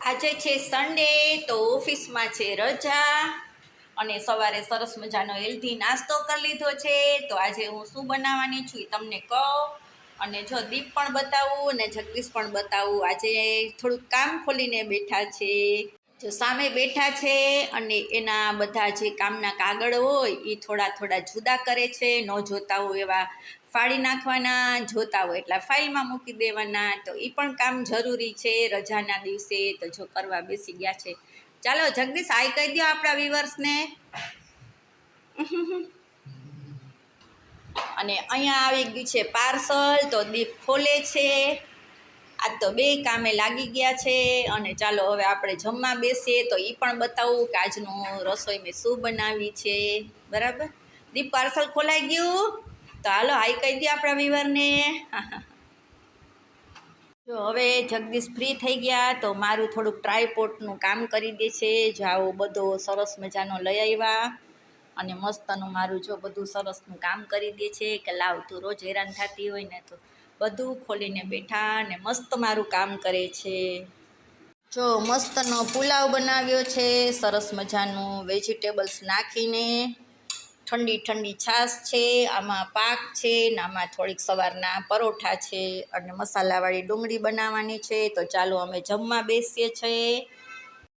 આજે છે સન્ડે, તો ઓફિસમાં છે રજા અને સવારે સરસ મજાનો હેલ્ધી નાસ્તો કરી લીધો છે. તો આજે હું શું બનાવવાની છું એ તમને કહું, અને જો દીપ પણ બતાવું અને જગદીશ પણ બતાવું. આજે થોડુંક કામ ખોલીને બેઠા છે, જો સામે બેઠા છે અને એના બધા જે કામના કાગળ હોય એ થોડા થોડા જુદા કરે છે. ન જોતા હોય એવા ફાડી નાખવાના, જોતા હોય એટલા ફાઇલમાં મૂકી દેવાના. તો એ પણ કામ જરૂરી છે રજાના દિવસે, તો જો કરવા બેસી ગયા છે. ચાલો જગદીશ, હાય કહી દો આપણા વ્યુઅર્સને. અને અહીંયા આવી ગયું છે પાર્સલ, તો દીપ ખોલે છે. આજ તો બે કામે લાગી ગયા છે. અને ચાલો હવે આપણે જમવા બેસીએ, તો એ પણ બતાવું કે આજનું રસોઈ મેં શું બનાવી છે. બરાબર દીપ, પાર્સલ ખોલાઈ ગયું? તો હાલો હાઈ કહી દો આપણા વિવરને. જો હવે જગદીશ ફ્રી થઈ ગયા, તો મારું થોડુંક ટ્રાયપોર્ટનું કામ કરી દે છે. જો આવો બધો સરસ મજાનો લઈ આવ્યા અને મસ્તનું મારું જો બધું સરસનું કામ કરી દે છે કે લાવ તું રોજ હેરાન થતી હોય ને, તો બધું ખોલીને બેઠા અને મસ્ત મારું કામ કરે છે. જો મસ્તનો પુલાવ બનાવ્યો છે સરસ મજાનું વેજીટેબલ્સ નાખીને. ઠંડી ઠંડી છાશ છે, આમાં પાક છે ને આમાં થોડીક સવારના પરોઠા છે અને મસાલાવાળી ડુંગળી બનાવવાની છે. તો ચાલો અમે જમવા બેસીએ છીએ.